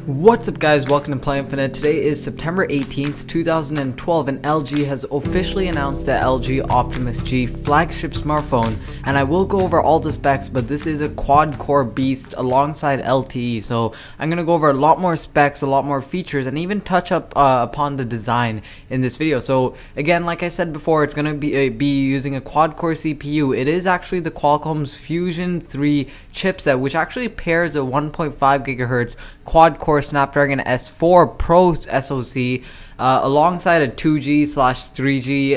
What's up guys, welcome to Play Infinite. Today is September 18th, 2012 and LG has officially announced the LG Optimus G flagship smartphone, and I will go over all the specs, but this is a quad-core beast alongside LTE, so I'm going to go over a lot more specs, a lot more features, and even touch up upon the design in this video. So again, like I said before, it's going to be using a quad-core CPU. It is actually the Qualcomm's Fusion 3 chipset, which actually pairs a 1.5 GHz quad-core Snapdragon S4 Pro SoC alongside a 2G/3G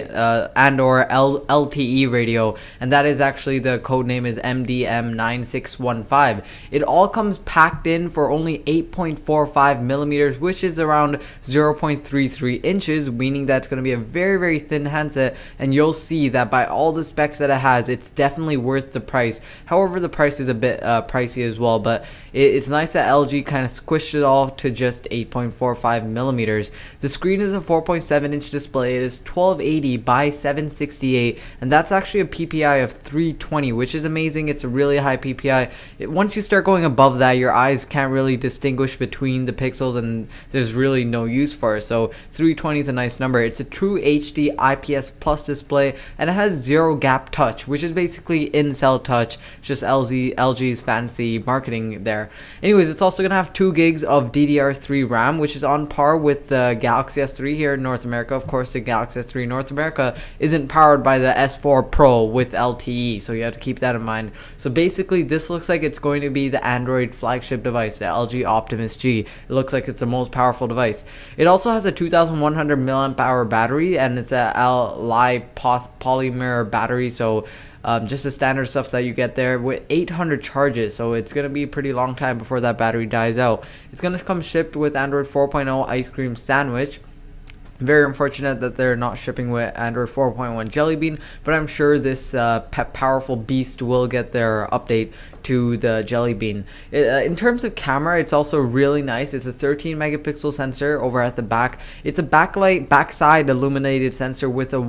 and/or LTE radio, and that is actually the code name is MDM9615. It all comes packed in for only 8.45 millimeters, which is around 0.33 inches, meaning that it's going to be a very thin handset, and you'll see that by all the specs that it has, it's definitely worth the price. However, the price is a bit pricey as well, but it's nice that LG kind of squished it all to just 8.45 millimeters. The screen is a 4.7-inch display. It is 1280 by 768, and that's actually a PPI of 320, which is amazing. It's a really high PPI. Once you start going above that, your eyes can't really distinguish between the pixels, and there's really no use for it. So 320 is a nice number. It's a true HD IPS Plus display, and it has zero gap touch, which is basically in-cell touch. It's just LG's fancy marketing there. Anyways, it's also gonna have 2 gigs of DDR3 RAM, which is on par with the Galaxy S3 here in North America. Of course, the Galaxy S3 in North America isn't powered by the S4 Pro with LTE, so you have to keep that in mind. So basically, this looks like it's going to be the Android flagship device, the LG Optimus G. It looks like it's the most powerful device. It also has a 2100 mAh battery, and it's a Li polymer battery, so just the standard stuff that you get there with 800 charges, so it's going to be a pretty long time before that battery dies out. It's going to come shipped with Android 4.0 Ice Cream Sandwich. Very unfortunate that they're not shipping with Android 4.1 Jelly Bean, but I'm sure this powerful beast will get their update to the Jelly Bean. In terms of camera, it's also really nice. It's a 13 megapixel sensor over at the back. It's a backside illuminated sensor with a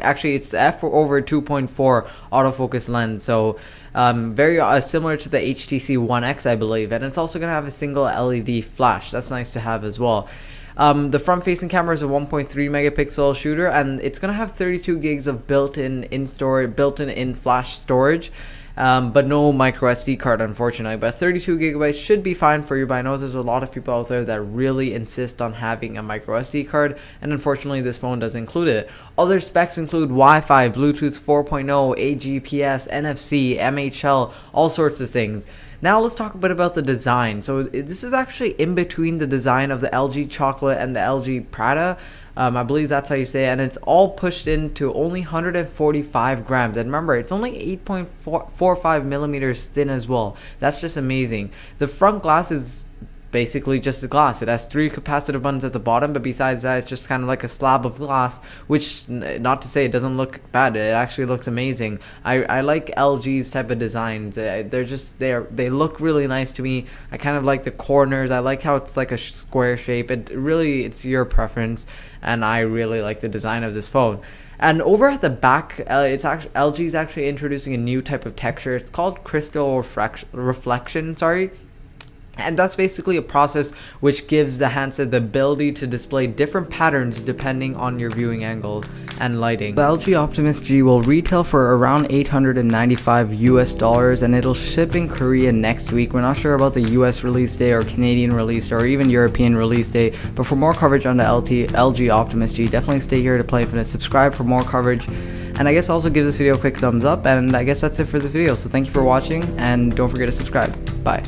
actually it's f/over 2.4 autofocus lens, so very similar to the HTC One X, I believe, and it's also going to have a single LED flash. That's nice to have as well. The front-facing camera is a 1.3 megapixel shooter, and it's gonna have 32 gigs of built-in flash storage, but no micro SD card, unfortunately. But 32 gigabytes should be fine for you. But I know there's a lot of people out there that really insist on having a micro SD card, and unfortunately, this phone does include it. Other specs include Wi-Fi, Bluetooth 4.0, AGPS, NFC, MHL, all sorts of things. Now let's talk a bit about the design. So this is actually in between the design of the LG Chocolate and the LG Prada. I believe that's how you say it, and it's all pushed into only 145 grams. And remember, it's only 8.45 millimeters thin as well. That's just amazing. The front glass is basically just a glass. It has 3 capacitive buttons at the bottom, but besides that, it's just kind of like a slab of glass, which, not to say it doesn't look bad, it actually looks amazing. I like LG's type of designs. They look really nice to me. I kind of like the corners. I like how it's like a square shape. It's your preference, and I really like the design of this phone. And over at the back, LG's actually introducing a new type of texture. It's called crystal reflection, and that's basically a process which gives the handset the ability to display different patterns depending on your viewing angles and lighting. The LG Optimus G will retail for around $895 US, and it'll ship in Korea next week. We're not sure about the US release date or Canadian release or even European release date, but for more coverage on the LG Optimus G, definitely stay here to Play Infinite. Subscribe for more coverage, and I guess also give this video a quick thumbs up, and I guess that's it for the video. So thank you for watching, and don't forget to subscribe. Bye.